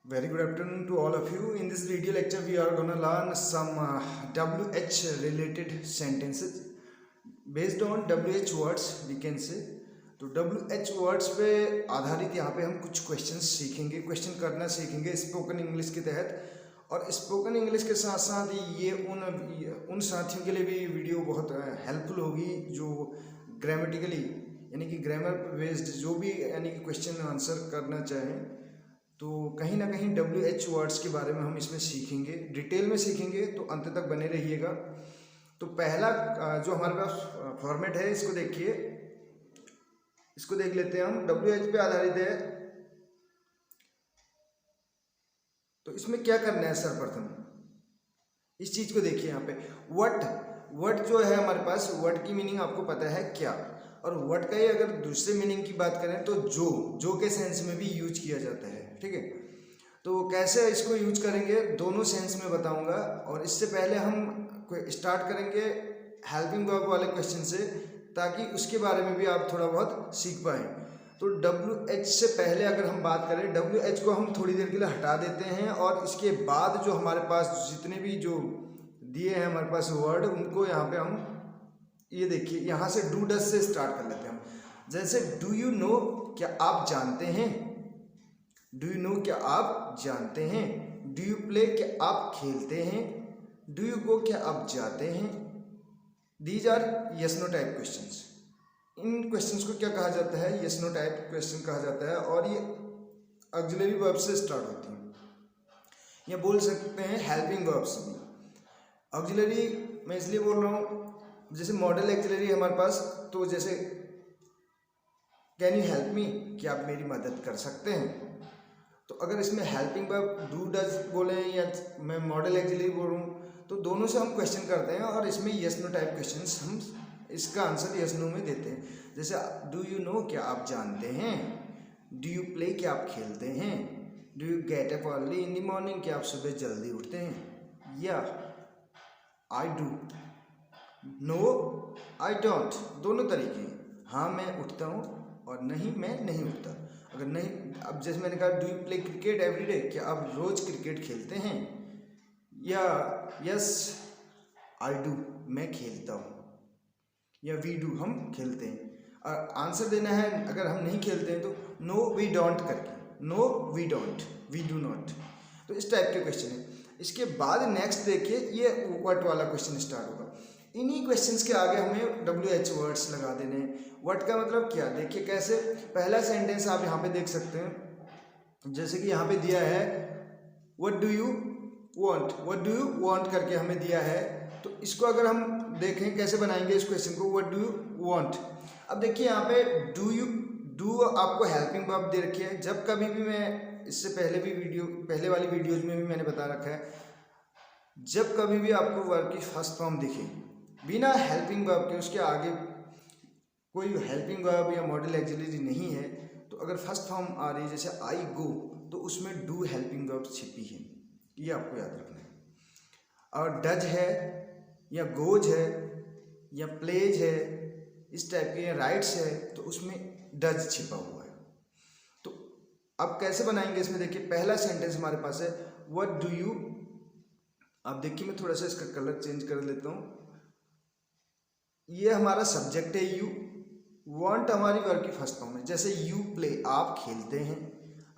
Very good afternoon to all of you. In this video lecture, we are going to learn some WH related sentences based on WH words we can say. तो WH words पे आधारित यहाँ पे हम कुछ questions सीखेंगे, question करना सीखेंगे स्पोकन इंग्लिश के तहत। और स्पोकन इंग्लिश के साथ साथ ये उन साथियों के लिए भी वीडियो बहुत हेल्पफुल होगी जो ग्रामेटिकली यानी कि ग्रामर बेस्ड जो भी यानी कि क्वेश्चन आंसर करना चाहें, तो कहीं ना कहीं WH वर्ड्स के बारे में हम इसमें सीखेंगे, डिटेल में सीखेंगे, तो अंत तक बने रहिएगा। तो पहला जो हमारे पास फॉर्मेट है इसको देखिए, इसको देख लेते हैं हम। WH पे आधारित है, तो इसमें क्या करना है सर्वप्रथम इस चीज को देखिए। यहाँ पे वर्ड जो है हमारे पास, वर्ड की मीनिंग आपको पता है क्या, और वर्ड का ही अगर दूसरे मीनिंग की बात करें तो जो के सेंस में भी यूज किया जाता है। ठीक है, तो कैसे इसको यूज करेंगे दोनों सेंस में बताऊंगा। और इससे पहले हम स्टार्ट करेंगे हेल्पिंग वर्ब वाले क्वेश्चन से, ताकि उसके बारे में भी आप थोड़ा बहुत सीख पाएँ। तो WH से पहले अगर हम बात करें, WH को हम थोड़ी देर के लिए हटा देते हैं, और इसके बाद जो हमारे पास जितने भी जो दिए हैं हमारे पास वर्ड, उनको यहाँ पे हम ये देखिए, यहाँ से डू डज से स्टार्ट कर लेते हैं हम। जैसे डू यू नो, क्या आप जानते हैं। डू यू नो, क्या आप जानते हैं। डू यू प्ले, क्या आप खेलते हैं। डू यू गो, क्या आप जाते हैं। These are yes no type questions. इन क्वेश्चंस को क्या कहा जाता है, यस नो टाइप क्वेश्चन कहा जाता है, और ये ऑक्सिलरी वर्ब से स्टार्ट होती हैं, या बोल सकते हैं हेल्पिंग वर्ब से भी। ऑक्सिलरी मैं इसलिए बोल रहा हूँ, जैसे मॉडल ऑक्सिलरी है हमारे पास, तो जैसे कैन यू हेल्प मी, क्या आप मेरी मदद कर सकते हैं। तो अगर इसमें हेल्पिंग वर्ब डू डज बोले या मैं मॉडल ऑक्सिलरी बोल रहा हूँ, तो दोनों से हम क्वेश्चन करते हैं, और इसमें यस नो टाइप क्वेश्चंस हम इसका आंसर यस नो में देते हैं। जैसे डू यू नो, क्या आप जानते हैं। डू यू प्ले, क्या आप खेलते हैं। Do you get up early in the morning, क्या आप सुबह जल्दी उठते हैं। या I do, no I don't, दोनों तरीके हैं। हाँ मैं उठता हूँ, और नहीं मैं नहीं उठता। अगर नहीं, अब जैसे मैंने कहा do you play cricket everyday, क्या आप रोज क्रिकेट खेलते हैं। या यस आई डू, मैं खेलता हूँ। या वी डू, हम खेलते हैं। और आंसर देना है अगर हम नहीं खेलते हैं तो नो वी डोंट करके, no we don't, we do not. तो इस टाइप के क्वेश्चन है। इसके बाद नेक्स्ट देखिए, ये व्हाट वाला क्वेश्चन स्टार्ट होगा। इन्हीं क्वेश्चंस के आगे हमें WH वर्ड्स लगा देने हैं। व्हाट का मतलब क्या, देखिए कैसे। पहला सेंटेंस आप यहाँ पे देख सकते हैं, जैसे कि यहाँ पे दिया है what do you want, what do you want करके हमें दिया है। तो इसको अगर हम देखें कैसे बनाएंगे इस क्वेश्चन को, व्हाट डू यू वांट। अब देखिए यहाँ पे डू आपको हेल्पिंग वर्ब दे रखी है। जब कभी भी, मैं इससे पहले वाली वीडियोज में भी मैंने बता रखा है, जब कभी भी आपको वर्ब की फर्स्ट फॉर्म दिखे बिना हेल्पिंग वर्ब के, उसके आगे कोई हेल्पिंग वर्ब या मॉडल ऑक्सिलरी नहीं है, तो अगर फर्स्ट फॉर्म आ रही है जैसे आई गो, तो उसमें डू हेल्पिंग वर्ब छिपी है, ये आपको याद रखना है। और डज है या गोज है या प्लेज है, इस टाइप के, या राइट्स है, तो उसमें डज छिपा हुआ है। तो अब कैसे बनाएंगे इसमें, देखिए पहला सेंटेंस हमारे पास है व्हाट डू यू। अब देखिए मैं थोड़ा सा इसका कलर चेंज कर लेता हूँ। ये हमारा सब्जेक्ट है यू, वांट हमारी वर्ब की फर्स्ट फॉर्म है। जैसे यू प्ले, आप खेलते हैं,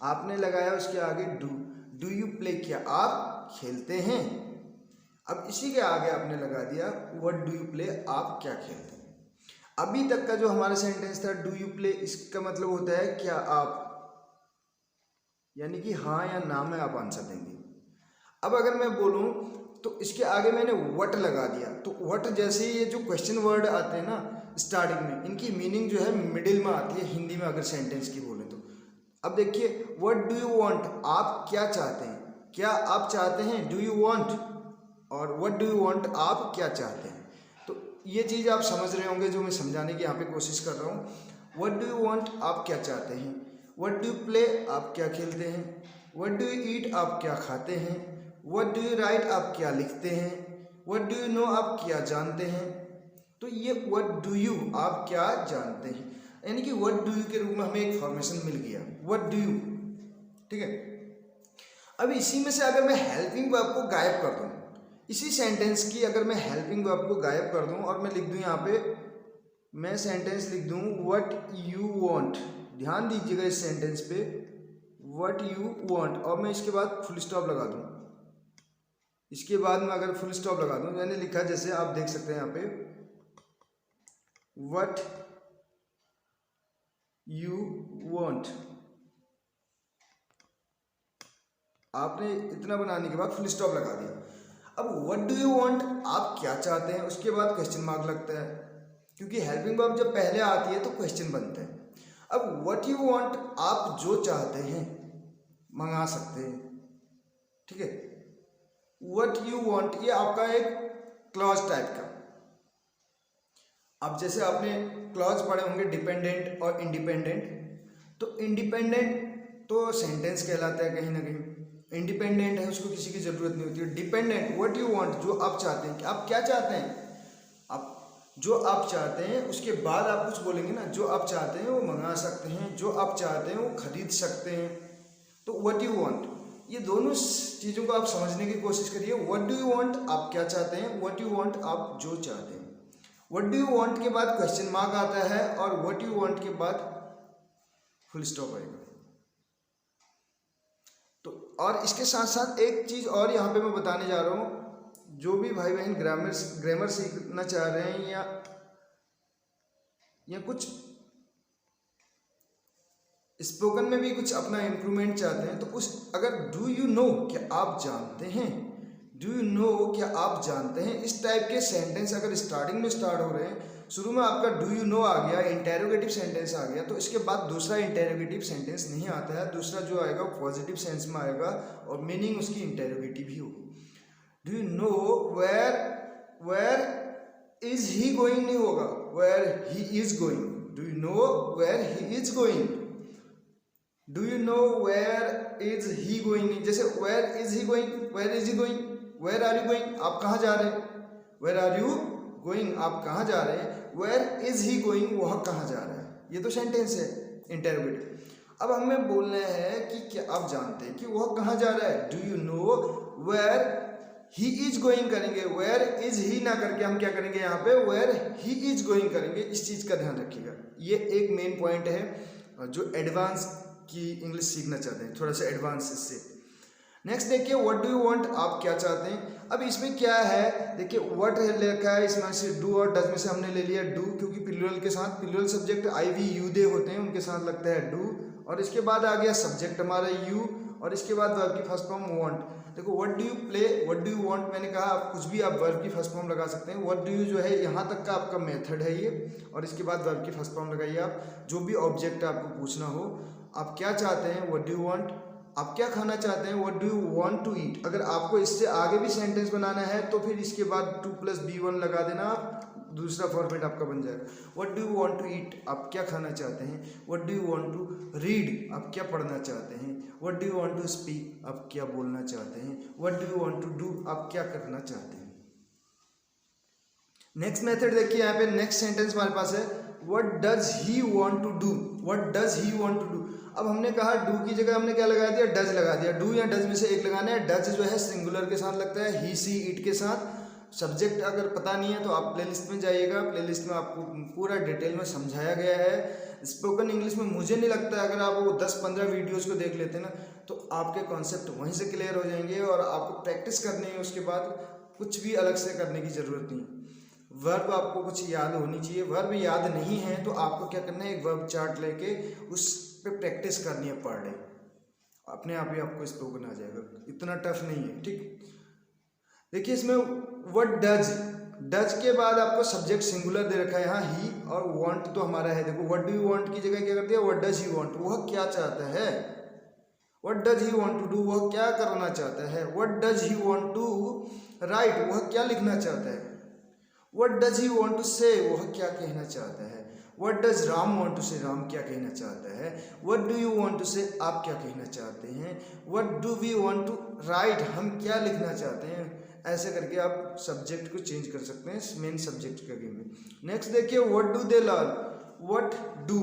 आपने लगाया उसके आगे डू यू प्ले, क्या आप खेलते हैं। अब इसी के आगे आपने लगा दिया व्हाट डू यू प्ले, आप क्या खेलते हैं। अभी तक का जो हमारा सेंटेंस था डू यू प्ले, इसका मतलब होता है क्या आप, यानी कि हाँ या ना में आप आंसर देंगे। अब अगर मैं बोलूं तो इसके आगे मैंने व्हाट लगा दिया, तो व्हाट जैसे ये जो क्वेश्चन वर्ड आते हैं ना स्टार्टिंग में, इनकी मीनिंग जो है मिडिल में आती है हिंदी में अगर सेंटेंस की बोले तो। अब देखिए व्हाट डू यू वांट, आप क्या चाहते हैं, क्या आप चाहते हैं, डू यू वांट, और व्हाट डू यू वांट, आप क्या चाहते हैं। तो ये चीज़ आप समझ रहे होंगे जो मैं समझाने की यहाँ पे कोशिश कर रहा हूँ। व्हाट डू यू वांट, आप क्या चाहते हैं। व्हाट डू यू प्ले, आप क्या खेलते हैं। व्हाट डू यू ईट, आप क्या खाते हैं। व्हाट डू यू राइट, आप क्या लिखते हैं। व्हाट डू यू नो, आप क्या जानते हैं। तो ये व्हाट डू यू, आप क्या जानते हैं, यानी कि व्हाट डू यू के रूप में हमें एक फॉर्मेशन मिल गया, व्हाट डू यू। ठीक है, अब इसी में से अगर मैं हेल्पिंग वर्ब को गायब कर दूं, इसी सेंटेंस की अगर मैं हेल्पिंग वर्ब को गायब कर दूं और मैं लिख दूं यहाँ पे, मैं सेंटेंस लिख दूं व्हाट यू वांट, ध्यान दीजिएगा इस सेंटेंस पे, व्हाट यू वांट, और मैं इसके बाद फुल स्टॉप लगा दूं, इसके बाद में अगर फुल स्टॉप लगा दूं, मैंने लिखा जैसे आप देख सकते हैं यहाँ पे, व्हाट यू वांट, आपने इतना बनाने के बाद फुल स्टॉप लगा दिया। अब व्हाट डू यू वांट, आप क्या चाहते हैं, उसके बाद क्वेश्चन मार्क लगता है, क्योंकि हेल्पिंग वर्ब जब पहले आती है तो क्वेश्चन बनते हैं। अब व्हाट यू वांट, आप जो चाहते हैं मंगा सकते हैं, ठीक है। व्हाट यू वांट ये आपका एक क्लॉज टाइप का, अब जैसे आपने क्लॉज पढ़े होंगे डिपेंडेंट और इंडिपेंडेंट, तो इंडिपेंडेंट तो सेंटेंस कहलाता है कहीं ना कहीं, इंडिपेंडेंट है उसको किसी की जरूरत नहीं होती है। डिपेंडेंट व्हाट यू वांट, जो आप चाहते हैं, कि आप क्या चाहते हैं, आप जो आप चाहते हैं उसके बाद आप कुछ बोलेंगे ना, जो आप चाहते हैं वो मंगा सकते हैं, जो आप चाहते हैं वो खरीद सकते हैं, तो व्हाट यू वांट, ये दोनों चीज़ों को आप समझने की कोशिश करिए। व्हाट डू यू वांट, आप क्या चाहते हैं, व्हाट यू वांट, आप जो चाहते हैं। व्हाट डू यू वांट के बाद क्वेश्चन मार्क आता है और व्हाट यू वांट के बाद फुल स्टॉप आएगा। तो और इसके साथ साथ एक चीज़ और यहाँ पे मैं बताने जा रहा हूँ, जो भी भाई बहन ग्रामर सीखना चाह रहे हैं या कुछ स्पोकन में भी कुछ अपना इम्प्रूवमेंट चाहते हैं, तो उस अगर डू यू नो, क्या आप जानते हैं, डू यू नो क्या आप जानते हैं, इस टाइप के सेंटेंस अगर स्टार्टिंग में स्टार्ट हो रहे हैं, शुरू में आपका डू यू नो आ गया, इंटेरोगेटिव सेंटेंस आ गया, तो इसके बाद दूसरा इंटेरोगेटिव सेंटेंस नहीं आता है, दूसरा जो आएगा पॉजिटिव सेंस में आएगा और मीनिंग उसकी इंटेरोगेटिव ही होगी। Do you know where is he going नहीं होगा, where he is going, do you know where he is going, do you know where is he going, जैसे where is he going, where is he going, where are you going, आप कहाँ जा रहे हैं, where are you going, आप कहाँ जा रहे हैं, वेयर इज ही गोइंग, वह कहाँ जा रहा है, ये तो सेंटेंस है इंटररोगेटिव। अब हमें बोलना है कि क्या आप जानते हैं कि वह कहाँ जा रहा है, do you know where he is going करेंगे, वेयर इज ही ना करके हम क्या करेंगे यहाँ पे वेयर ही इज गोइंग करेंगे, इस चीज़ का ध्यान रखिएगा। ये एक मेन पॉइंट है जो एडवांस की इंग्लिश सीखना चाहते हैं, थोड़ा सा एडवांस इससे। नेक्स्ट देखिए व्हाट डू यू वांट, आप क्या चाहते हैं। अब इसमें क्या है, देखिए व्हाट लिखा है, इसमें से डू और डज में से हमने ले लिया डू, क्योंकि प्लूरल के साथ plural subject I we you they होते हैं, उनके साथ लगता है डू, और इसके बाद आ गया सब्जेक्ट हमारा यू, और इसके बाद वर्ब की फर्स्ट फॉर्म वांट। देखो what do you play, what do you want, मैंने कहा आप कुछ भी आप वर्ब की फर्स्ट फॉर्म लगा सकते हैं। व्हाट डू यू जो है यहाँ तक का आपका मेथड है ये, और इसके बाद वर्ब की फर्स्ट फॉर्म लगाइए। आप जो भी ऑब्जेक्ट आपको पूछना हो, आप क्या चाहते हैं, व्हाट डू यू वांट, आप क्या खाना चाहते हैं, what do you want to eat. अगर आपको इससे आगे भी सेंटेंस बनाना है तो फिर इसके बाद 2+B1 लगा देना, आप दूसरा फॉर्मेट आपका बन जाएगा। What do you want to eat, आप क्या खाना चाहते हैं। What do you want to read, आप क्या पढ़ना चाहते हैं। What do you want to speak, आप क्या बोलना चाहते हैं। What do you want to do, आप क्या करना चाहते हैं। नेक्स्ट मेथड देखिए, यहाँ पे नेक्स्ट सेंटेंस हमारे पास है what does he want to do, what does he want to do. अब हमने कहा डू की जगह हमने क्या लगा दिया, डज लगा दिया। डू या डज में से एक लगाना है। डज जो है सिंगुलर के साथ लगता है, ही सी इट के साथ। सब्जेक्ट अगर पता नहीं है तो आप प्लेलिस्ट में जाइएगा, प्लेलिस्ट में आपको पूरा डिटेल में समझाया गया है। स्पोकन इंग्लिश में मुझे नहीं लगता अगर आप वो 10-15 वीडियोज़ को देख लेते हैं ना, तो आपके कॉन्सेप्ट वहीं से क्लियर हो जाएंगे और आपको प्रैक्टिस करनी है, उसके बाद कुछ भी अलग से करने की ज़रूरत नहीं। वर्ब आपको कुछ याद होनी चाहिए। वर्ब याद नहीं है तो आपको क्या करना है, एक वर्ब चार्ट लेके उस पे प्रैक्टिस करनी है पर डे, अपने आप ही आपको स्पोकन आ जाएगा, इतना टफ नहीं है। ठीक, देखिए इसमें व्हाट डज, डज के बाद आपको सब्जेक्ट सिंगुलर दे रखा है यहाँ ही, और वांट तो हमारा है। देखो व्हाट डू यू वांट की जगह क्या कर दिया, व्हाट डज ही वांट, वह क्या चाहता है। What does he want to do, वह क्या करना चाहता है। What does he want to write, वह क्या लिखना चाहता है। What does he want to say, वह क्या कहना चाहता है। What does Ram want to say, राम क्या कहना चाहता है। What do you want to say, आप क्या कहना चाहते हैं। What do we want to write, हम क्या लिखना चाहते हैं। ऐसे करके आप सब्जेक्ट को चेंज कर सकते हैं मेन सब्जेक्ट के आगे में। नेक्स्ट देखिए what do they learn, what do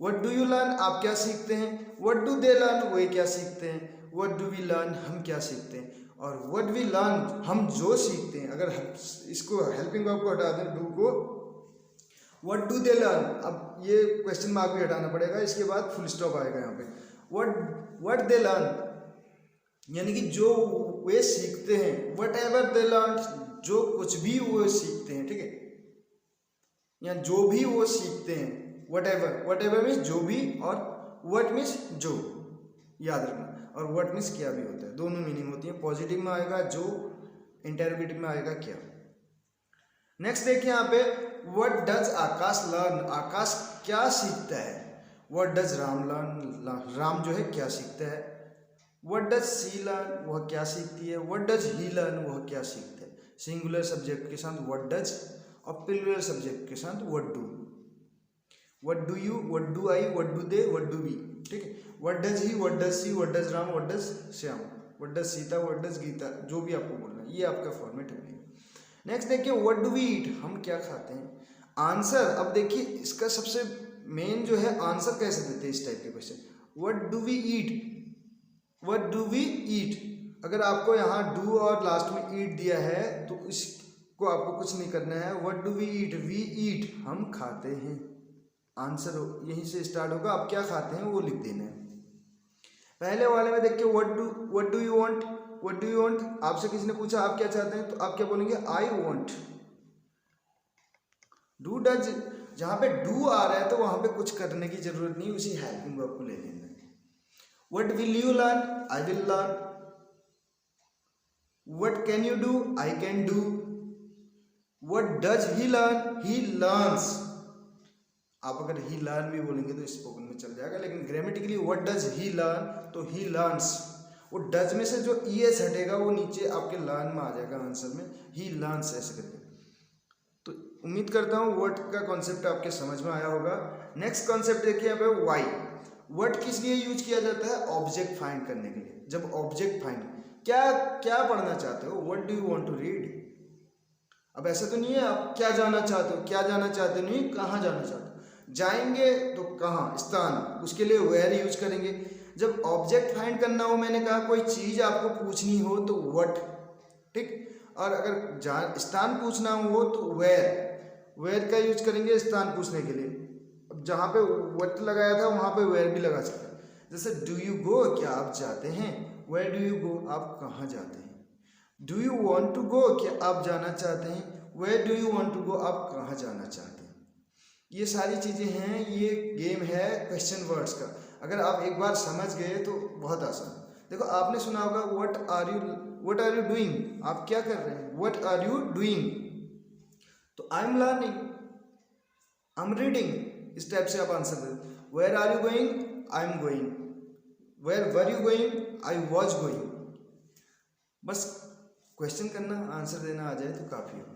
what do you learn आप क्या सीखते हैं, व्हाट डू दे लर्न वे क्या सीखते हैं, व्हाट डू वी लर्न हम क्या सीखते हैं, और व्हाट वी लर्न हम जो सीखते हैं। अगर इसको हेल्पिंग वर्ब को हटा दें, डू को, व्हाट डू दे लर्न, अब ये क्वेश्चन मार्क भी हटाना पड़ेगा, इसके बाद फुल स्टॉप आएगा यहाँ पे। व्हाट दे लर्न यानी कि जो वे सीखते हैं, वट एवर दे लर्न जो कुछ भी वो सीखते हैं, ठीक है, या जो भी वो सीखते हैं, वट एवर मीन्स जो भी, और वट मीन्स जो, याद रखना। और वट मीन्स क्या भी होता है, दोनों मीनिंग होती है, पॉजिटिव में आएगा जो, इंटरोगेटिव में आएगा क्या। नेक्स्ट देखिए यहाँ पे, व्हाट डज आकाश लर्न आकाश क्या सीखता है, what does Ram learn Ram जो है क्या सीखता है, व्हाट डज सी लर्न वह क्या सीखती है, व्हाट डज ही लर्न वह क्या सीखता है। सिंगुलर सब्जेक्ट के साथ व्हाट डज, और प्लूरल सब्जेक्ट के साथ what do, what do you, what do I, what do they, what do we, ठीक है। What does he, what does she, what does Ram, what does Shyam, what does Sita, what does Gita, जो भी आपको बोलना है, ये आपका फॉर्मेट है। नेक्स्ट देखिए, व्हाट डू वी ईट हम क्या खाते हैं। आंसर, अब देखिए इसका सबसे मेन जो है आंसर कैसे देते हैं इस टाइप के question, what do we eat, what do we eat. अगर आपको यहाँ डू और लास्ट में ईट दिया है तो इसको आपको कुछ नहीं करना है, व्हाट डू वी ईट हम खाते हैं, आंसर यहीं से स्टार्ट होगा, आप क्या खाते हैं वो लिख देना है। पहले वाले में देखिए, व्हाट डू यू वांट, आपसे किसी ने पूछा आप क्या चाहते हैं, तो आप क्या बोलेंगे, आई वांट। डू डज, जहां पे डू आ रहा है तो वहां पे कुछ करने की जरूरत नहीं, उसी हेल्पिंग वर्ब को ले लेना है। What will you learn, I will learn. What can you do, I can do. What does he learn, he learns. आप अगर ही लर्न भी बोलेंगे तो स्पोकन में चल जाएगा, लेकिन grammatically what does he learn तो ही लर्न्स, वो डज में से जो ई एस हटेगा वो नीचे आपके लर्न में आ जाएगा आंसर में, ही लर्न्स ऐसे करके। तो उम्मीद करता हूँ व्हाट का कॉन्सेप्ट आपके समझ में आया होगा। नेक्स्ट कॉन्सेप्ट देखिए यहाँ पे, वाई। व्हाट किस लिए यूज किया जाता है, ऑब्जेक्ट फाइंड करने के लिए। जब ऑब्जेक्ट फाइंड, क्या पढ़ना चाहते हो, what do you want to read. अब ऐसा तो नहीं है आप क्या जाना चाहते हो, क्या जाना चाहते नहीं, कहाँ जाना चाहते हो। जाएंगे तो कहाँ, स्थान, उसके लिए वेयर यूज करेंगे। जब ऑब्जेक्ट फाइंड करना हो, मैंने कहा कोई चीज आपको पूछनी हो तो व्हाट, ठीक, और अगर स्थान पूछना हो तो वेयर का यूज करेंगे स्थान पूछने के लिए। अब जहाँ पे व्हाट लगाया था वहाँ पे वेयर भी लगा सकते हैं। जैसे डू यू गो, क्या आप जाते हैं, वेयर डू यू गो आप कहाँ जाते हैं। Do you want to go, क्या आप जाना चाहते हैं, where do you want to go आप कहाँ जाना चाहते हैं। ये सारी चीज़ें हैं, ये गेम है क्वेश्चन वर्ड्स का। अगर आप एक बार समझ गए तो बहुत आसान। देखो आपने सुना होगा व्हाट आर यू डूइंग, आप क्या कर रहे हैं, व्हाट आर यू डूइंग, तो I am learning, I am reading, इस टाइप से आप आंसर दें। Where are you going, I am going, where were you going, I was going. बस क्वेश्चन करना, आंसर देना आ जाए तो काफ़ी हो।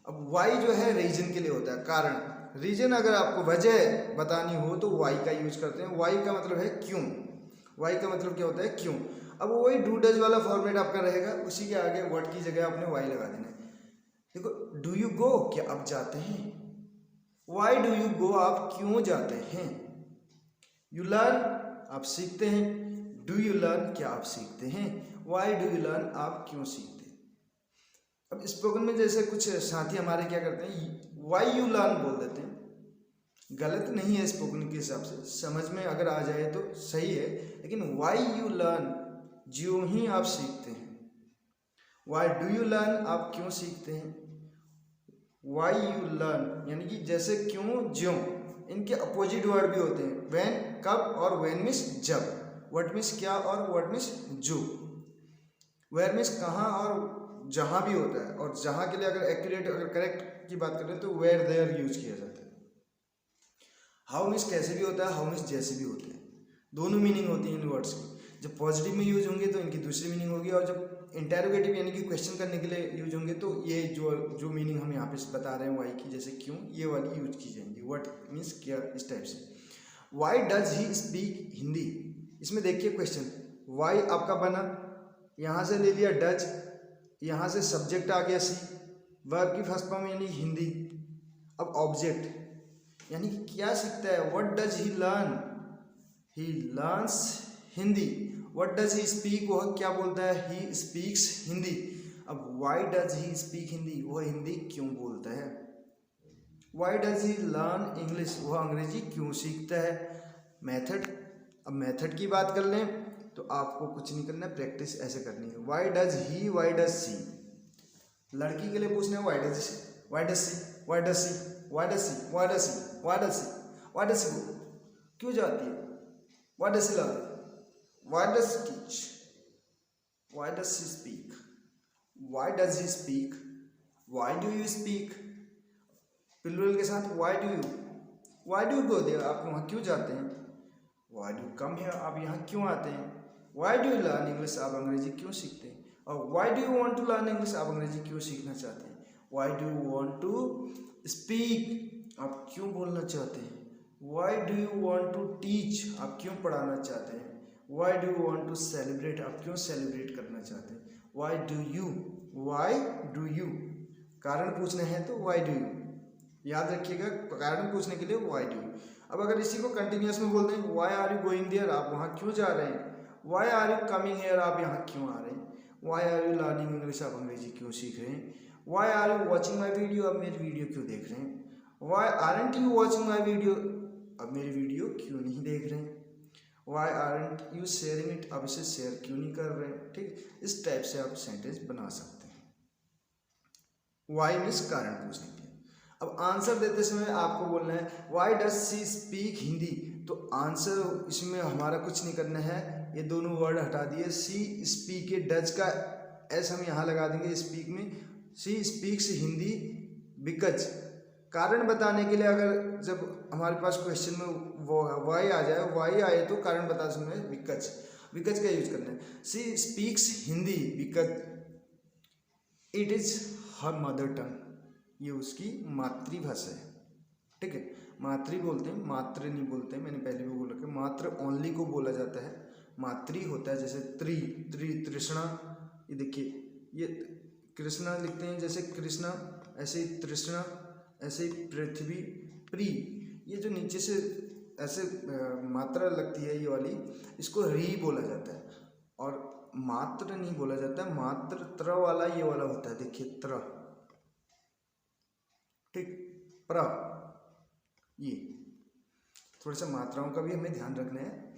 अब वाई जो है रीजन के लिए होता है, कारण। रीजन अगर आपको वजह बतानी हो तो वाई का यूज करते हैं। वाई का मतलब है क्यों, वाई का मतलब क्या होता है, क्यों। अब वही डू डज वाला फॉर्मेट आपका रहेगा, उसी के आगे वर्ड की जगह आपने वाई लगा देना है। देखो डू यू गो, क्या आप जाते हैं, वाई डू यू गो आप क्यों जाते हैं। यू लर्न, आप सीखते हैं, डू यू लर्न क्या आप सीखते हैं, वाई डू यू लर्न आप क्यों सीखते हैं। अब स्पोकन में जैसे कुछ साथी हमारे क्या करते हैं, वाई यू लर्न बोल देते हैं, गलत नहीं है स्पोकन के हिसाब से, समझ में अगर आ जाए तो सही है, लेकिन वाई यू लर्न ज्यों ही आप सीखते हैं। वाई डू यू लर्न आप क्यों सीखते हैं। वाई यू लर्न यानी कि जैसे क्यों ज्यों, इनके अपोजिट वर्ड भी होते हैं, व्हेन कब, और व्हेन मीन्स जब, व्हाट मीन्स क्या, और व्हाट मीन्स जो, वेयर मीन्स कहाँ और जहाँ भी होता है। और जहाँ के लिए अगर एक्यूरेट, अगर करेक्ट की बात करें तो वेयर देयर यूज किया जाता है। हाउ मीन्स कैसे भी होता है, हाउ मीन्स जैसे भी होते हैं, दोनों मीनिंग होती है इन वर्ड्स की। जब पॉजिटिव में यूज होंगे तो इनकी दूसरी मीनिंग होगी, और जब इंटेरोगेटिव यानी कि क्वेश्चन करने के लिए यूज होंगे तो ये जो मीनिंग हम यहाँ पे बता रहे हैं वाई की, जैसे क्यों, ये वाली यूज की जाएंगी। व्हाट मीन्स क्या, इस टाइप से। Y does he speak Hindi, इसमें देखिए क्वेश्चन, वाई आपका बना, यहाँ से ले लिया डज, यहाँ से सब्जेक्ट आ गया सी, वर्ब की फर्स्ट फॉर्म यानी हिंदी। अब ऑब्जेक्ट, यानी कि क्या सीखता है। What does he learn, he learns Hindi. What does he speak, वह क्या बोलता है, ही स्पीक्स हिंदी। अब why does he speak Hindi, वह हिंदी क्यों बोलता है। Why does he learn English, वह अंग्रेजी क्यों सीखता है। मेथड, अब मेथड की बात कर लें तो आपको कुछ नहीं करना है, प्रैक्टिस ऐसे करनी है। Why does he, why does she, लड़की के लिए पूछना है why does she, why does she, why does she, why does she, why does she, why does she, why does she क्यों जाती है। Why does she learn, why does she teach, why does she speak, why does he speak, why do you speak. Plural के साथ why do you go there, आप वहाँ क्यों जाते हैं। व्हाई डू कम हियर, आप यहाँ क्यों आते हैं। Why do you learn English, आप अंग्रेजी क्यों सीखते हैं। और why do you want to learn English, आप अंग्रेजी क्यों सीखना चाहते हैं। Why do you want to speak, आप क्यों बोलना चाहते हैं। Why do you want to teach, आप क्यों पढ़ाना चाहते हैं। Why do you want to celebrate, आप क्यों सेलिब्रेट करना चाहते हैं। व्हाई डू यू, कारण पूछना है तो व्हाई डू यू, याद रखिएगा कारण पूछने के लिए व्हाई डू यू। अब अगर इसी को कंटिन्यूस में बोलते हैं, why are you going there, आप वहाँ क्यों जा रहे हैं। Why are you coming here, आप यहाँ क्यों आ रहे हैं। Why are you learning English, आप अंग्रेजी क्यों सीख रहे हैं। Why are you watching my video, आप मेरी वीडियो क्यों देख रहे हैं। Why aren't you watching my video, अब मेरी वीडियो क्यों नहीं देख रहे हैं। Why aren't you sharing it, आप इसे शेयर क्यों नहीं कर रहे हैं। ठीक, इस टाइप से आप सेंटेंस बना सकते हैं। व्हाई मीन्स कारण पूछने के लिए। अब आंसर देते समय आपको बोलना है why does she speak Hindi, तो आंसर इसमें हमारा कुछ नहीं करना है, ये दोनों वर्ड हटा दिए। सी स्पीक, ये डज का एस हम यहाँ लगा देंगे स्पीक में। सी स्पीक्स हिंदी बिकॉज, कारण बताने के लिए अगर जब हमारे पास क्वेश्चन में वो वाई आ जाए, वाई आए तो कारण बताते समय बिकॉज, बिकॉज का यूज करना है। She speaks Hindi because it is her mother tongue, ये उसकी मातृभाषा है। ठीक है, मातृ बोलते हैं, मात्र नहीं बोलते हैं, मैंने पहले भी बोल रखा है। मात्र ओनली को बोला जाता है, मातृ होता है। जैसे तृष्णा, ये देखिए ये कृष्णा लिखते हैं, जैसे कृष्णा ऐसे ही तृष्णा, ऐसे ही पृथ्वी, प्री, ये जो नीचे से ऐसे मात्रा लगती है ये वाली, इसको री बोला जाता है। और मात्र नहीं बोला जाता है, मात्र त्र वाला ये वाला होता है, देखिए त्र, ठीक, प्र, ये थोड़ा सा मात्राओं का भी हमें ध्यान रखना है।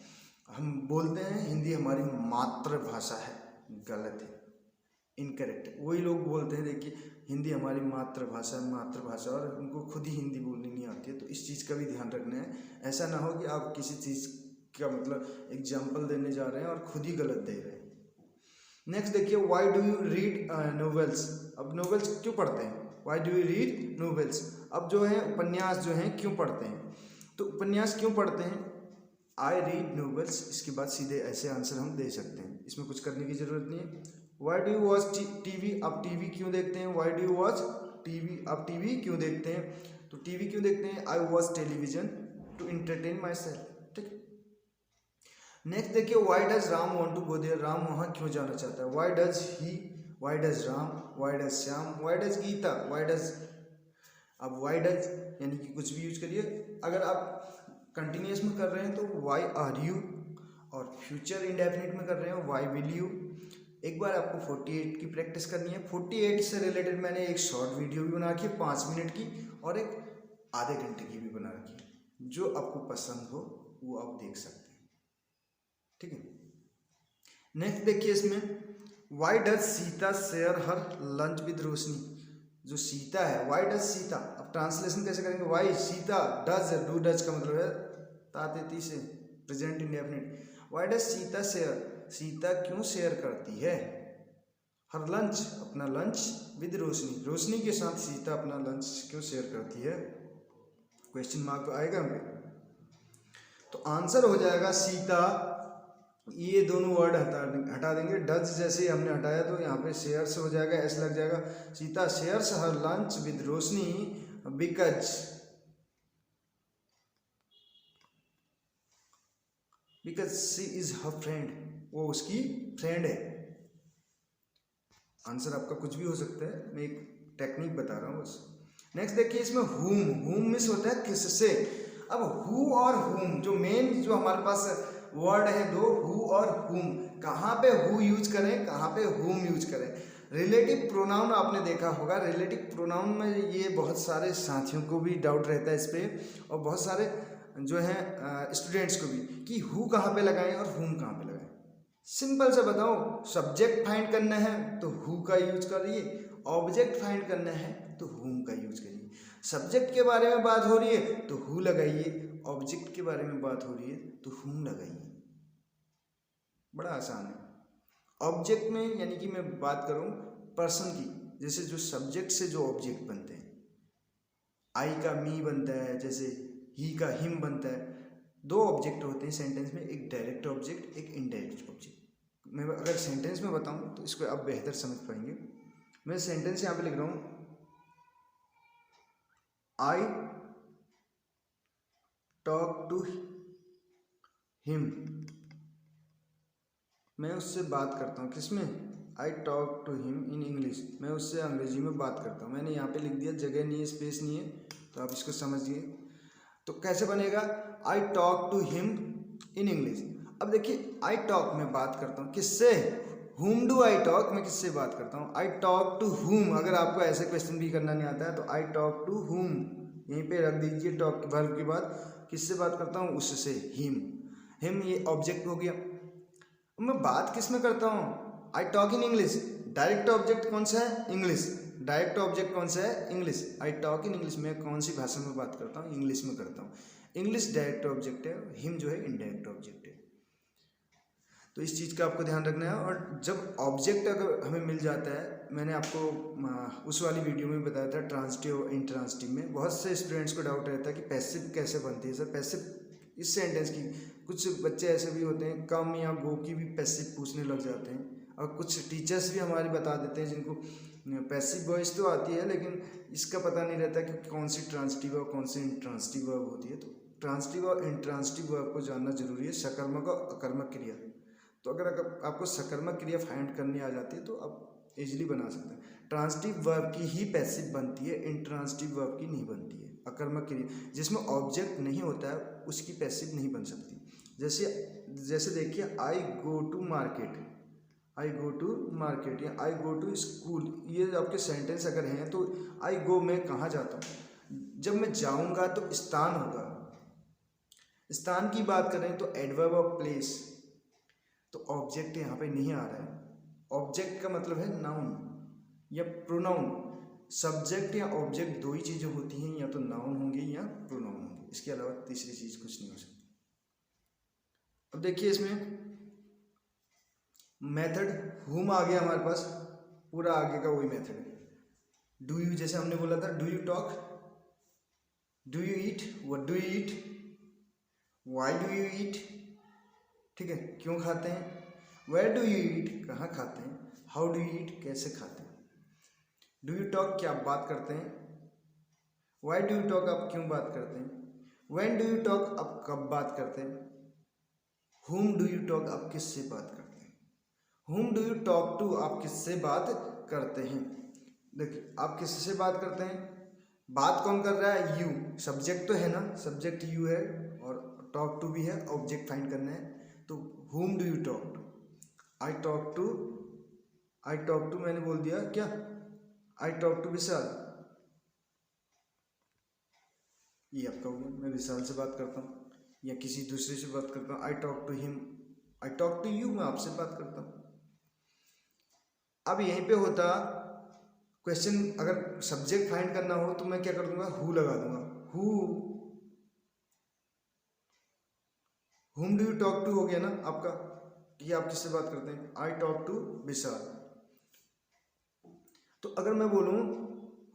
हम बोलते हैं हिंदी हमारी मातृभाषा है, गलत है, इनकरेक्ट है। वही लोग बोलते हैं देखिए हिंदी हमारी मातृभाषा है, मातृभाषा, और उनको खुद ही हिंदी बोलनी नहीं आती है। तो इस चीज़ का भी ध्यान रखना है, ऐसा ना हो कि आप किसी चीज़ का मतलब एग्जाम्पल देने जा रहे हैं और खुद ही गलत दे रहे हैं। नेक्स्ट देखिए, Y do you read novels, अब नोवेल्स क्यों पढ़ते हैं। Why do you read novels, अब जो है उपन्यास जो हैं क्यों पढ़ते हैं, तो उपन्यास क्यों पढ़ते हैं, आई रीड नोवेल्स, इसके बाद सीधे ऐसे आंसर हम दे सकते हैं, इसमें कुछ करने की जरूरत नहीं है। Why do you watch TV, आप टीवी क्यों देखते हैं। Why do you watch TV, आप टीवी क्यों देखते हैं, तो टीवी क्यों देखते हैं, I watch television to entertain myself. ठीक, नेक्स्ट देखिए, why does Ram want to go there, राम वहाँ क्यों जाना चाहता है। Why does he, why does Ram, why does Shyam, why does Gita, why does, अब वाई डज यानी कि कुछ भी यूज करिए। अगर आप कंटिन्यूस में कर रहे हैं तो वाई आर यू, और फ्यूचर इंडेफिनिट में कर रहे हो वाई विल यू। एक बार आपको 48 की प्रैक्टिस करनी है। 48 से रिलेटेड मैंने एक शॉर्ट वीडियो भी बना रखी है 5 मिनट की, और एक आधे घंटे की भी बना रखी है, जो आपको पसंद हो वो आप देख सकते हैं। ठीक है, नेक्स्ट देखिए इसमें, why does Sita share her lunch with Roshni, जो सीता है वाई डज सीता, अब ट्रांसलेशन कैसे करेंगे, why Sita, does do, does का मतलब है तातेती से present indefinite. Why does Sita share, Sita क्यों शेयर करती है हर लंच, अपना लंच, विद रोशनी, रोशनी के साथ सीता अपना लंच क्यों शेयर करती है, क्वेश्चन मार्क तो आएगा हमें। तो आंसर हो जाएगा सीता, ये दोनों वर्ड हटा देंगे। डज जैसे हमने हटाया तो यहाँ पे शेयर्स हो जाएगा, ऐसा लग जाएगा, Sita shares her lunch with Roshni because she is her friend, वो उसकी फ्रेंड है। आंसर आपका कुछ भी हो सकता है, मैं एक टेक्निक बता रहा हूँ बस। नेक्स्ट देखिए इसमें हुम मिस होता है किससे। अब हु और हुम जो मेन जो हमारे पास वर्ड है दो, हु और हुम, कहाँ पे हु यूज करें, कहाँ पे हुम यूज करें। रिलेटिव प्रोनाउन आपने देखा होगा, रिलेटिव प्रोनाउन में ये बहुत सारे साथियों को भी डाउट रहता है इस पे, और बहुत सारे जो है स्टूडेंट्स को भी, कि हु कहाँ पे लगाएं और हुम कहाँ पे लगाएं। सिंपल से बताओ, सब्जेक्ट फाइंड करना है तो हु का यूज करिए, ऑब्जेक्ट फाइंड करना है तो हुम का यूज करिए। सब्जेक्ट के बारे में बात हो रही है तो हु लगाइए, ऑब्जेक्ट के बारे में बात हो रही है तो हुम लगाइए। बड़ा आसान है। ऑब्जेक्ट में यानी कि मैं बात करूं पर्सन की, जैसे जो सब्जेक्ट से जो ऑब्जेक्ट बनते हैं, आई का मी बनता है, जैसे ही का हिम बनता है। दो ऑब्जेक्ट होते हैं सेंटेंस में, एक डायरेक्ट ऑब्जेक्ट, एक इनडायरेक्ट ऑब्जेक्ट। मैं अगर सेंटेंस में बताऊं तो इसको आप बेहतर समझ पाएंगे। मैं सेंटेंस यहाँ पे लिख रहा हूँ, आई टॉक टू हिम, मैं उससे बात करता हूँ, किसमें, I talk to him in English, मैं उससे अंग्रेजी में बात करता हूँ। मैंने यहाँ पे लिख दिया, जगह नहीं है, स्पेस नहीं है, तो आप इसको समझिए। तो कैसे बनेगा, I talk to him in English. अब देखिए आई टॉक में बात करता हूँ किससे, हुम डू आई टॉक, मैं किससे बात करता हूँ, आई टॉक टू हुम। अगर आपको ऐसे क्वेश्चन भी करना नहीं आता है तो आई टॉक टू हुम यहीं पे रख दीजिए, टॉक वर्ब के बाद किससे बात करता हूँ, उससे, हिम ये ऑब्जेक्ट हो गया। मैं बात किस में करता हूँ, I talk in English, direct object कौन सा है, इंग्लिश, डायरेक्ट ऑब्जेक्ट कौन सा है, English. I talk in English, मैं कौन सी भाषा में बात करता हूँ, इंग्लिश में करता हूँ। इंग्लिश डायरेक्ट ऑब्जेक्ट है, हिम जो है इनडायरेक्ट ऑब्जेक्ट है। तो इस चीज़ का आपको ध्यान रखना है। और जब ऑब्जेक्ट अगर हमें मिल जाता है, मैंने आपको उस वाली वीडियो में बताया था ट्रांसिटिव और इंट्रांसिटिव में, बहुत से स्टूडेंट्स को डाउट रहता है कि पैसिव कैसे बनती है सर, पैसिव इस सेंटेंस की। कुछ बच्चे ऐसे भी होते हैं, कम या गो की भी पैसिव पूछने लग जाते हैं, और कुछ टीचर्स भी हमारे बता देते हैं जिनको पैसिव वॉइस तो आती है लेकिन इसका पता नहीं रहता कि कौन सी ट्रांसिटिव और कौन सी इंट्रांसिटिव वर्ब होती है। तो ट्रांसिटिव और इंट्रांसिटिव वर्ब को जानना जरूरी है, सकर्मक और अकर्मक क्रिया। तो अगर आपको सकर्मक क्रिया फाइंड करनी आ जाती है तो आप इजीली बना सकते हैं। ट्रांसिटिव वर्ब की ही पैसिव बनती है, इंट्रांसिटिव वर्ब की नहीं बनती है। अकर्मक क्रिया जिसमें ऑब्जेक्ट नहीं होता है उसकी पैसिव नहीं बन सकती। जैसे देखिए, I go to market, I go to market या आई गो टू स्कूल, ये आपके सेंटेंस अगर हैं तो आई गो मैं कहाँ जाता हूँ, जब मैं जाऊँगा तो स्थान होगा। स्थान की बात करें तो एडवर्ब ऑफ प्लेस, तो ऑब्जेक्ट यहाँ पे नहीं आ रहा है। ऑब्जेक्ट का मतलब है नाउन या प्रोनाउन। सब्जेक्ट या ऑब्जेक्ट दो ही चीज़ें होती हैं, या तो नाउन होंगे या प्रोनाउन होंगे, इसके अलावा तीसरी चीज़ कुछ नहीं हो सकती। अब देखिए इसमें मेथड हुम आ गया हमारे पास, पूरा आगे का वही मेथड है। डू यू, जैसे हमने बोला था, do you talk, do you eat, what do you eat, why do you eat, ठीक है, क्यों खाते हैं, वेयर डू यू ईट, कहाँ खाते हैं, हाउ डू यू ईट, कैसे खाते हैं। डू यू टॉक, क्या आप बात करते हैं, वाई डू यू टॉक, आप क्यों बात करते हैं, व्हेन डू यू टॉक, आप कब बात करते हैं, हुम डू यू टॉक, आप किससे बात करते हैं, whom do you talk to, आप किससे बात करते हैं। देखिए आप किससे बात करते हैं, बात कौन कर रहा है, यू, सब्जेक्ट तो है ना, सब्जेक्ट यू है और टॉक टू भी है, ऑब्जेक्ट फाइंड करना है। तो whom do you talk to, I talk to मैंने बोल दिया क्या, I talk to विशाल, ये आपका हो गया, मैं विशाल से बात करता हूँ या किसी दूसरे से बात करता हूँ। I talk to him, I talk to you, मैं आपसे बात करता हूँ। अब यहीं पे होता क्वेश्चन, अगर सब्जेक्ट फाइंड करना हो तो मैं क्या कर दूंगा, हु लगा दूंगा, whom do you talk to हो गया ना आपका, कि आप किससे बात करते हैं, I talk to विशाल। तो अगर मैं बोलूं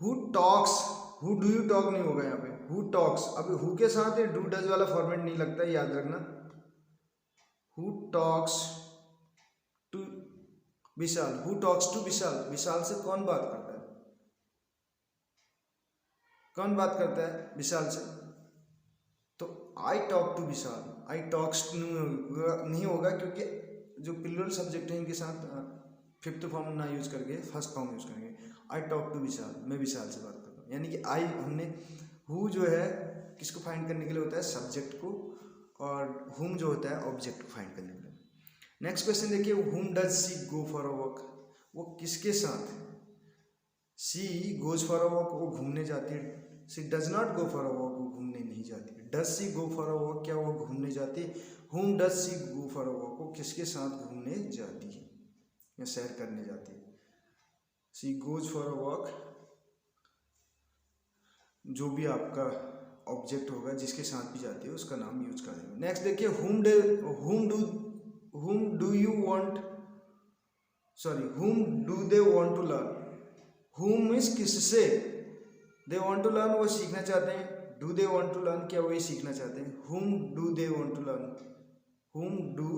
who talks, who do you talk नहीं होगा यहाँ पे, who talks, अब who के साथ डू डज वाला फॉर्मेट नहीं लगता, याद रखना। who talks to Vishal, who talks to विशाल, विशाल से कौन बात करता है, कौन बात करता है विशाल से, तो I talk to Vishal, I talks नहीं होगा क्योंकि जो प्लूरल सब्जेक्ट है इनके साथ फिफ्थ फॉर्म ना यूज करके फर्स्ट फॉर्म यूज करेंगे। आई टॉक टू विशाल, मैं विशाल से बात करता हूँ। यानी कि आई हमने हु जो है किसको फाइंड करने के लिए होता है, सब्जेक्ट को, और हुम जो होता है ऑब्जेक्ट को फाइंड करने के लिए। नेक्स्ट क्वेश्चन देखिए, whom does she go for a walk, वो किसके साथ, she goes for a walk, वो घूमने जाती है, she does not go for a walk, वो घूमने नहीं जाती है, does she go for a walk, क्या वो घूमने जाती है, whom does she go for a walk, वो किसके साथ घूमने जाती है या सैर करने जाती है, सी गोज फॉर अ वॉक, जो भी आपका ऑब्जेक्ट होगा जिसके साथ भी जाती है उसका नाम यूज कर देंगे। नेक्स्ट देखिए, whom do you want, sorry whom do they want to learn, whom means किससे, दे वांट टू लर्न वो सीखना चाहते हैं, do they want to learn क्या वही सीखना चाहते हैं, whom do they want to learn, whom do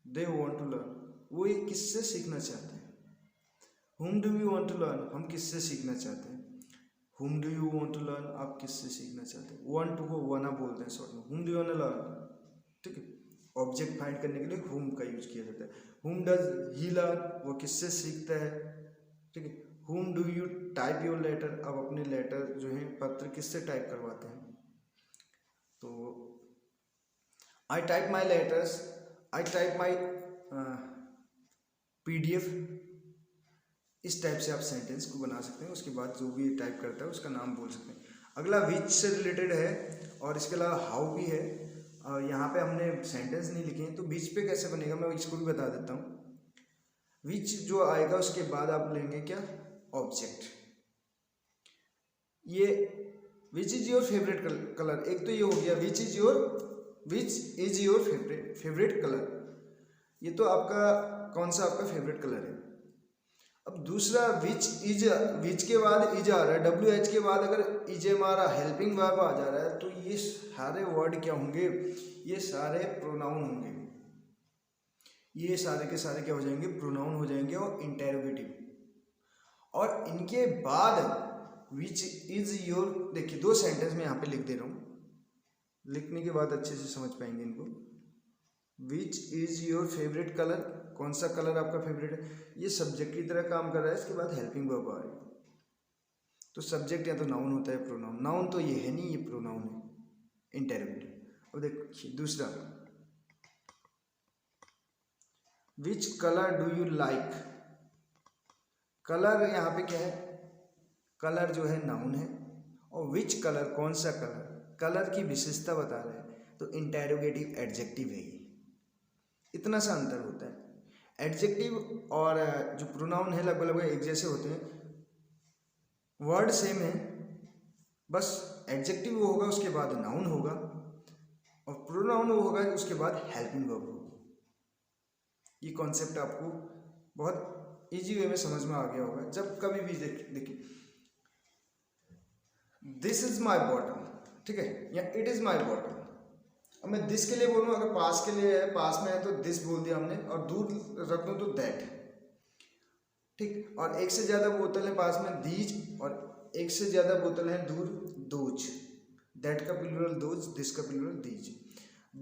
they want to learn, वो ये किससे सीखना चाहते हैं, whom do you want to learn, हम किससे सीखना चाहते हैं, whom do you want to learn, आप किससे सीखना चाहते हैं, वांट टू को वाना बोलते हैं शॉर्ट में, whom do you want to learn, ठीक है। ऑब्जेक्ट फाइंड करने के लिए हुम का यूज किया जाता है। हुम डज ही लर्न, वो किससे सीखता है, ठीक है। Whom do you type your letter, अब अपने लेटर जो है पत्र किससे टाइप करवाते हैं, तो I type my letters, I type my PDF, इस टाइप से आप सेंटेंस को बना सकते हैं। उसके बाद जो भी टाइप करता है उसका नाम बोल सकते हैं। अगला विच से रिलेटेड है और इसके अलावा हाउ भी है। यहाँ पे हमने सेंटेंस नहीं लिखे हैं तो विच पे कैसे बनेगा मैं इसको भी बता देता हूँ। विच जो आएगा उसके बाद आप लेंगे क्या, ऑब्जेक्ट। ये which is your favourite colour, एक तो ये हो गया which is your favourite colour, ये तो आपका कौन सा आपका फेवरेट कलर है। अब दूसरा विच के बाद इज आ रहा है, WH के बाद अगर इज हमारा हेल्पिंग वर्ब आ जा रहा है तो ये सारे वर्ड क्या होंगे, ये सारे प्रोनाउन होंगे, ये सारे के सारे क्या हो जाएंगे, प्रोनाउन हो जाएंगे और इंटेरोगेटिव। और इनके बाद विच इज योर, देखिए 2 सेंटेंस में यहाँ पे लिख दे रहा हूँ, लिखने के बाद अच्छे से समझ पाएंगे इनको। Which is your favourite colour, कौन सा कलर आपका फेवरेट है, ये सब्जेक्ट की तरह काम कर रहा है। इसके बाद हेल्पिंग वर्ब आ रही है, तो सब्जेक्ट या तो नाउन होता है, प्रोनाउन, नाउन तो ये है नहीं, ये प्रोनाउन है, इंटेरोगेटिव। अब देखिए दूसरा, which colour do you like, colour यहाँ पे क्या है, कलर जो है नाउन है, और विच कलर कौन सा कलर, कलर की विशेषता बता रहा है, तो इंटेरोगेटिव एडजेक्टिव है ये। इतना सा अंतर होता है। एडजेक्टिव और जो प्रोनाउन है लगभग लगभग एक जैसे होते हैं, वर्ड सेम है, बस एडजेक्टिव वो होगा उसके बाद नाउन होगा और प्रोनाउन वो होगा उसके बाद हेल्पिंग वर्ब होगा। ये कॉन्सेप्ट आपको बहुत इजी वे में समझ में आ गया होगा। जब कभी भी देखिए दिस इज माई बॉटल, ठीक है, या इट इज माई बॉटल। अब मैं दिस के लिए बोलूँ, अगर पास के लिए है, पास में है तो दिस बोल दिया हमने, और दूर रख दूँ तो दैट, ठीक। और एक से ज़्यादा बोतल है पास में, दीज, और एक से ज़्यादा बोतल है दूर, दोज। दैट का प्लूरल दोज, दिस का plural these.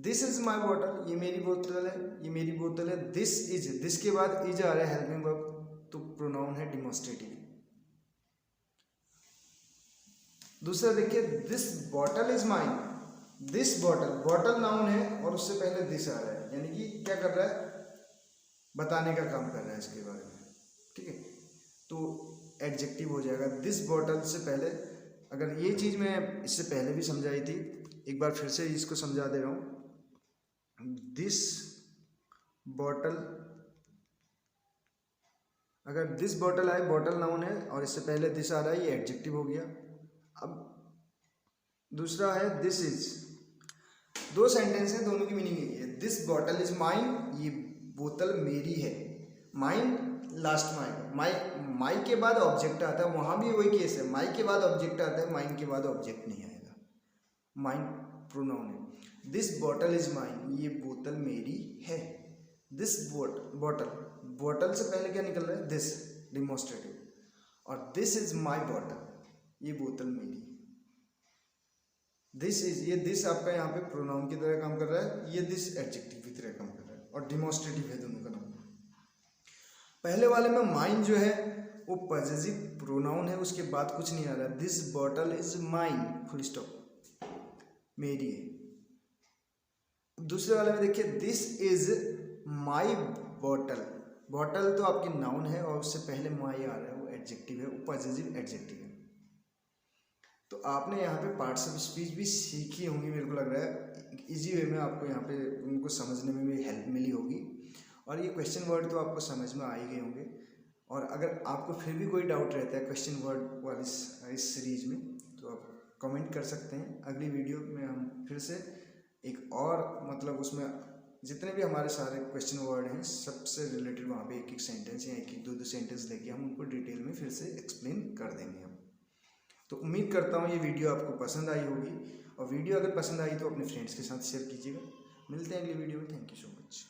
This is my bottle, ये मेरी बोतल है, ये मेरी बोतल है। दिस इज, दिस के बाद इज आ रहा है हेल्पिंग वर्ब, तो प्रोनाउन है डिमॉन्स्ट्रेटिव। दूसरा देखिए, this bottle is mine, this bottle, bottle noun है और उससे पहले दिस आ रहा है, यानी कि क्या कर रहा है, बताने का काम कर रहा है इसके बारे में, ठीक है, तो एडजेक्टिव हो जाएगा। दिस बॉटल से पहले, अगर ये चीज़ मैं इससे पहले भी समझाई थी, एक बार फिर से इसको समझा दे रहा हूँ। दिस बॉटल, अगर दिस बॉटल आए, बॉटल नाउन है और इससे पहले दिस आ रहा है, ये एडजेक्टिव हो गया। अब दूसरा है दिस इज, 2 सेंटेंस हैं, दोनों की मीनिंग यही है। दिस बॉटल इज माइन, ये बोतल मेरी है, माइन लास्ट माई के बाद ऑब्जेक्ट आता है, वहां भी वही केस है, माई के बाद ऑब्जेक्ट आता है, माइन के बाद ऑब्जेक्ट नहीं आएगा, माइन प्रोनाउन है। दिस बॉटल इज माइन, ये बोतल मेरी है। दिस बॉटल से पहले क्या निकल रहा है, दिस, डिमॉन्स्ट्रेटिव, और दिस इज माई बॉटल, ये बोतल मेरी। दिस इज, ये दिस आपका यहाँ पे प्रोनाउन की तरह काम कर रहा है, ये दिस एडजेक्टिव की तरह काम कर रहा है, और डिमॉन्स्ट्रेटिव है दोनों का नाम। पहले वाले में माइन जो है वो पॉजेसिव प्रोनाउन है, उसके बाद कुछ नहीं आ रहा। This bottle is mine, full stop, मेरी है। दूसरे वाले में देखिए, this is my bottle. Bottle तो आपकी नाउन है और उससे पहले माई आ रहा है, वो एडजेक्टिव है, वो पॉजेसिव एडजेक्टिव है। तो आपने यहाँ पे पार्ट्स ऑफ स्पीच भी सीखी होंगी, मेरे को लग रहा है इजी वे में आपको यहाँ पे उनको समझने में भी हेल्प मिली होगी। और ये क्वेश्चन वर्ड तो आपको समझ में आ ही गए होंगे। और अगर आपको फिर भी कोई डाउट रहता है क्वेश्चन वर्ड वाली इस सीरीज में, तो आप कमेंट कर सकते हैं। अगली वीडियो में हम फिर से एक और मतलब उसमें जितने भी हमारे सारे क्वेश्चन वर्ड हैं सबसे रिलेटेड वहाँ पे एक एक सेंटेंस या एक एक दो सेंटेंस लेके हम उनको डिटेल में फिर से एक्सप्लेन कर देंगे हम। तो उम्मीद करता हूँ ये वीडियो आपको पसंद आई होगी, और वीडियो अगर पसंद आई तो अपने फ्रेंड्स के साथ शेयर कीजिएगा। मिलते हैं अगली वीडियो में। Thank you so much.